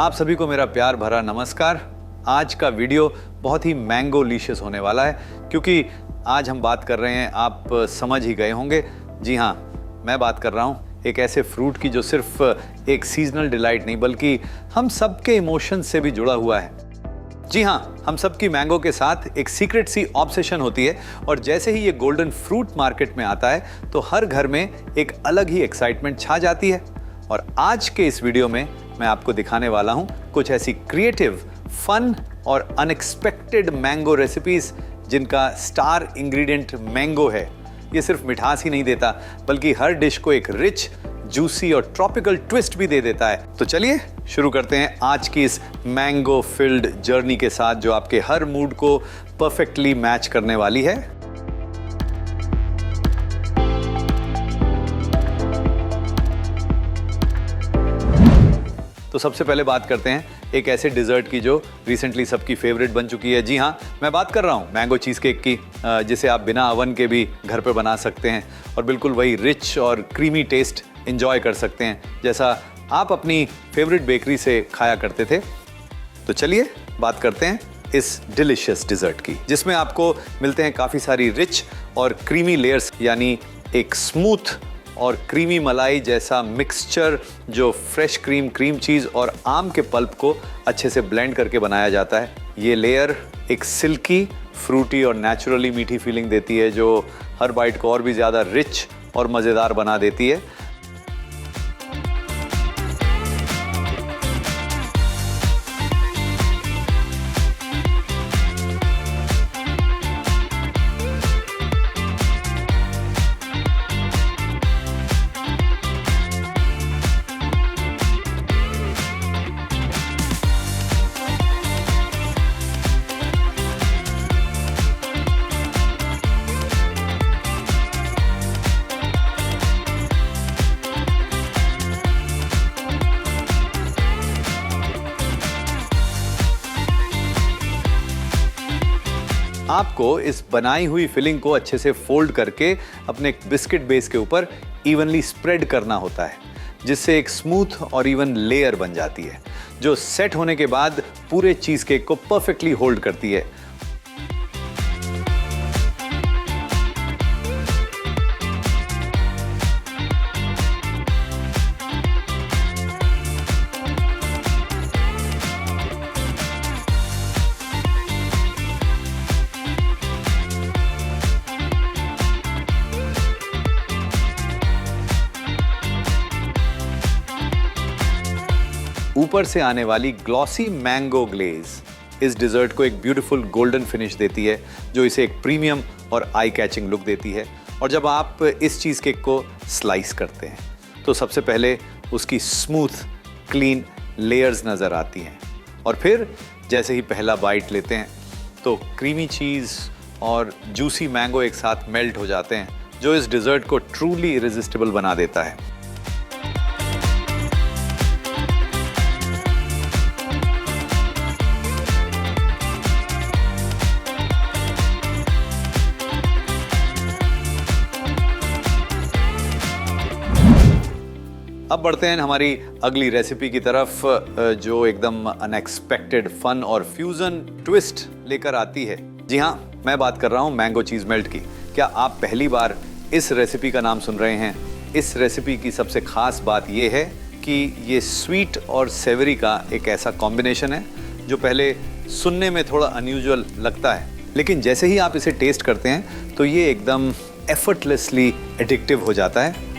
आप सभी को मेरा प्यार भरा नमस्कार। आज का वीडियो बहुत ही मैंगो लीशियस होने वाला है, क्योंकि आज हम बात कर रहे हैं, आप समझ ही गए होंगे, जी हाँ, मैं बात कर रहा हूँ एक ऐसे फ्रूट की जो सिर्फ एक सीजनल डिलाइट नहीं बल्कि हम सबके इमोशंस से भी जुड़ा हुआ है। जी हाँ, हम सबकी मैंगो के साथ एक सीक्रेट सी ऑब्सेशन होती है और जैसे ही ये गोल्डन फ्रूट मार्केट में आता है तो हर घर में एक अलग ही एक्साइटमेंट छा जाती है। और आज के इस वीडियो में मैं आपको दिखाने वाला हूँ कुछ ऐसी क्रिएटिव, फन और अनएक्सपेक्टेड मैंगो रेसिपीज जिनका स्टार इंग्रेडिएंट मैंगो है। ये सिर्फ मिठास ही नहीं देता बल्कि हर डिश को एक रिच, जूसी और ट्रॉपिकल ट्विस्ट भी दे देता है। तो चलिए शुरू करते हैं आज की इस मैंगो फिल्ड जर्नी के साथ, जो आपके हर मूड को परफेक्टली मैच करने वाली है। तो सबसे पहले बात करते हैं एक ऐसे डिज़र्ट की जो रिसेंटली सबकी फेवरेट बन चुकी है। जी हाँ, मैं बात कर रहा हूँ मैंगो चीज़ केक की, जिसे आप बिना अवन के भी घर पर बना सकते हैं और बिल्कुल वही रिच और क्रीमी टेस्ट एंजॉय कर सकते हैं जैसा आप अपनी फेवरेट बेकरी से खाया करते थे। तो चलिए बात करते हैं इस डिलिशियस डिज़र्ट की, जिसमें आपको मिलते हैं काफ़ी सारी रिच और क्रीमी लेयर्स, यानी एक स्मूथ और क्रीमी मलाई जैसा मिक्सचर जो फ्रेश क्रीम, क्रीम चीज़ और आम के पल्प को अच्छे से ब्लेंड करके बनाया जाता है। ये लेयर एक सिल्की, फ्रूटी और नेचुरली मीठी फीलिंग देती है जो हर बाइट को और भी ज़्यादा रिच और मज़ेदार बना देती है। आपको इस बनाई हुई फिलिंग को अच्छे से फोल्ड करके अपने बिस्किट बेस के ऊपर इवनली स्प्रेड करना होता है, जिससे एक स्मूथ और इवन लेयर बन जाती है जो सेट होने के बाद पूरे चीज केक को परफेक्टली होल्ड करती है। ऊपर से आने वाली ग्लॉसी मैंगो ग्लेज इस डिज़र्ट को एक ब्यूटीफुल गोल्डन फिनिश देती है, जो इसे एक प्रीमियम और आई कैचिंग लुक देती है। और जब आप इस चीज़ केक को स्लाइस करते हैं तो सबसे पहले उसकी स्मूथ, क्लीन लेयर्स नज़र आती हैं और फिर जैसे ही पहला बाइट लेते हैं तो क्रीमी चीज़ और जूसी मैंगो एक साथ मेल्ट हो जाते हैं, जो इस डिज़र्ट को ट्रूली इरेजिस्टिबल बना देता है। अब बढ़ते हैं हमारी अगली रेसिपी की तरफ, जो एकदम अनएक्सपेक्टेड फन और फ्यूजन ट्विस्ट लेकर आती है। जी हाँ, मैं बात कर रहा हूँ मैंगो चीज़ मेल्ट की। क्या आप पहली बार इस रेसिपी का नाम सुन रहे हैं? इस रेसिपी की सबसे खास बात यह है कि ये स्वीट और सेवरी का एक ऐसा कॉम्बिनेशन है जो पहले सुनने में थोड़ा अनयूजुअल लगता है, लेकिन जैसे ही आप इसे टेस्ट करते हैं तो ये एकदम एफर्टलेसली एडिक्टिव हो जाता है।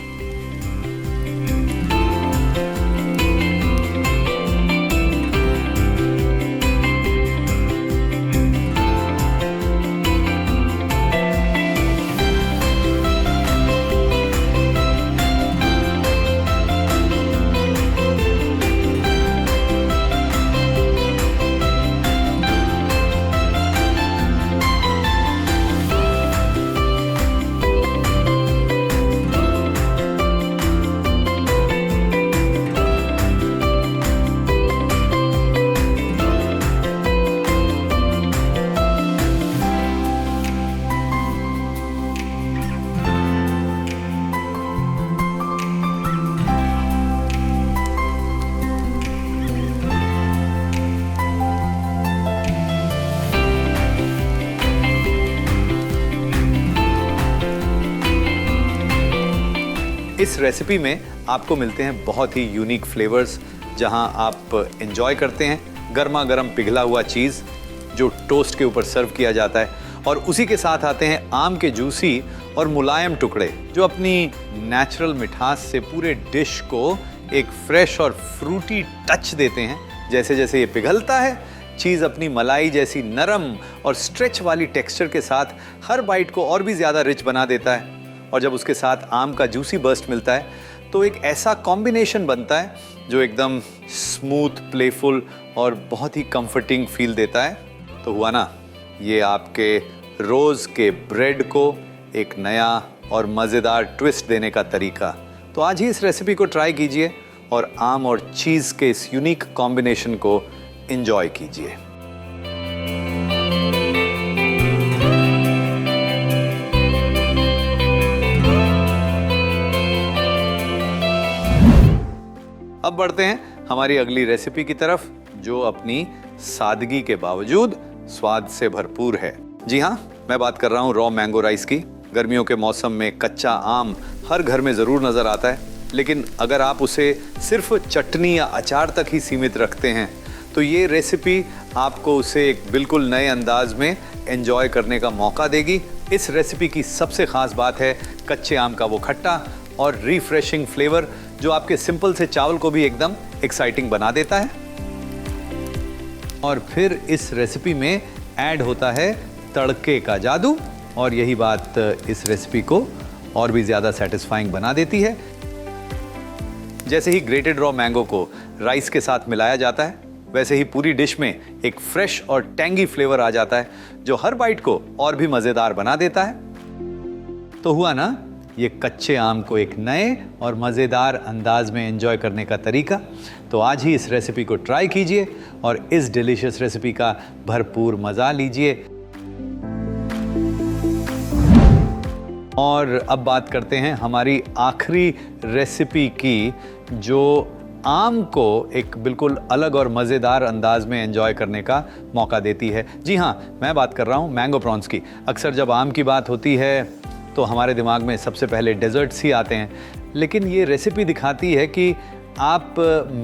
इस रेसिपी में आपको मिलते हैं बहुत ही यूनिक फ्लेवर्स, जहां आप एंजॉय करते हैं गर्मा गर्म पिघला हुआ चीज़ जो टोस्ट के ऊपर सर्व किया जाता है, और उसी के साथ आते हैं आम के जूसी और मुलायम टुकड़े जो अपनी नेचुरल मिठास से पूरे डिश को एक फ्रेश और फ्रूटी टच देते हैं। जैसे जैसे ये पिघलता है, चीज़ अपनी मलाई जैसी नरम और स्ट्रेच वाली टेक्सचर के साथ हर बाइट को और भी ज़्यादा रिच बना देता है। और जब उसके साथ आम का जूसी बर्स्ट मिलता है तो एक ऐसा कॉम्बिनेशन बनता है जो एकदम स्मूथ, प्लेफुल और बहुत ही कंफर्टिंग फील देता है। तो हुआ ना, ये आपके रोज़ के ब्रेड को एक नया और मज़ेदार ट्विस्ट देने का तरीका। तो आज ही इस रेसिपी को ट्राई कीजिए और आम और चीज़ के इस यूनिक कॉम्बिनेशन को एंजॉय कीजिए। अब बढ़ते हैं हमारी अगली रेसिपी की तरफ, जो अपनी सादगी के बावजूद स्वाद से भरपूर है। जी हाँ, मैं बात कर रहा हूँ रॉ मैंगो राइस की। गर्मियों के मौसम में कच्चा आम हर घर में ज़रूर नज़र आता है, लेकिन अगर आप उसे सिर्फ चटनी या अचार तक ही सीमित रखते हैं तो ये रेसिपी आपको उसे एक बिल्कुल नए अंदाज में एंजॉय करने का मौका देगी। इस रेसिपी की सबसे ख़ास बात है कच्चे आम का वो खट्टा और रिफ्रेशिंग फ्लेवर जो आपके सिंपल से चावल को भी एकदम एक्साइटिंग बना देता है। और फिर इस रेसिपी में ऐड होता है तड़के का जादू, और यही बात इस रेसिपी को और भी ज़्यादा सेटिस्फाइंग बना देती है। जैसे ही ग्रेटेड रॉ मैंगो को राइस के साथ मिलाया जाता है, वैसे ही पूरी डिश में एक फ्रेश और टैंगी फ्लेवर आ जाता है जो हर बाइट को और भी मज़ेदार बना देता है। तो हुआ ना, ये कच्चे आम को एक नए और मज़ेदार अंदाज में एंजॉय करने का तरीका। तो आज ही इस रेसिपी को ट्राई कीजिए और इस डिलीशियस रेसिपी का भरपूर मज़ा लीजिए। और अब बात करते हैं हमारी आखिरी रेसिपी की, जो आम को एक बिल्कुल अलग और मज़ेदार अंदाज में एंजॉय करने का मौका देती है। जी हाँ, मैं बात कर रहा हूँ मैंगो प्रॉन्स की। अक्सर जब आम की बात होती है तो हमारे दिमाग में सबसे पहले डेजर्ट्स ही आते हैं, लेकिन ये रेसिपी दिखाती है कि आप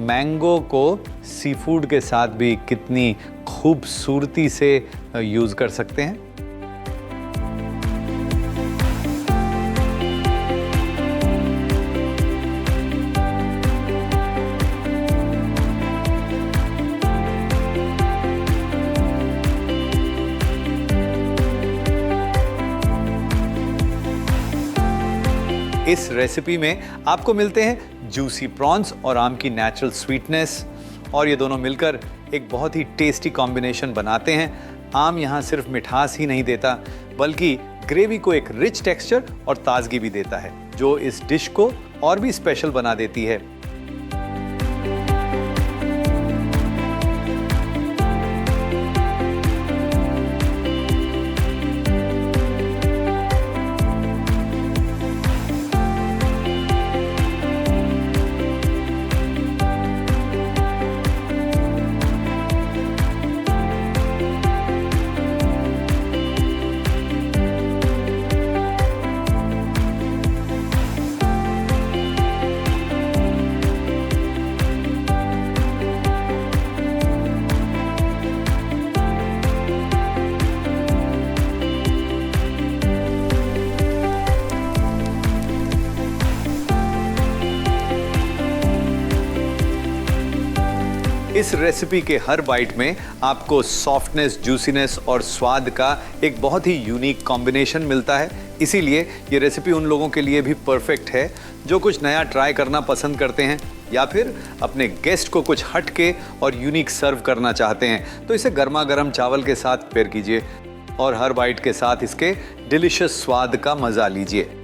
मैंगो को सी फूड के साथ भी कितनी खूबसूरती से यूज़ कर सकते हैं। इस रेसिपी में आपको मिलते हैं जूसी प्रॉन्स और आम की नेचुरल स्वीटनेस, और ये दोनों मिलकर एक बहुत ही टेस्टी कॉम्बिनेशन बनाते हैं। आम यहाँ सिर्फ मिठास ही नहीं देता, बल्कि ग्रेवी को एक रिच टेक्सचर और ताजगी भी देता है, जो इस डिश को और भी स्पेशल बना देती है। इस रेसिपी के हर बाइट में आपको सॉफ्टनेस, जूसीनेस और स्वाद का एक बहुत ही यूनिक कॉम्बिनेशन मिलता है। इसीलिए ये रेसिपी उन लोगों के लिए भी परफेक्ट है जो कुछ नया ट्राई करना पसंद करते हैं या फिर अपने गेस्ट को कुछ हट के और यूनिक सर्व करना चाहते हैं। तो इसे गर्मा गर्म चावल के साथ पेयर कीजिए और हर बाइट के साथ इसके डिलीशियस स्वाद का मज़ा लीजिए।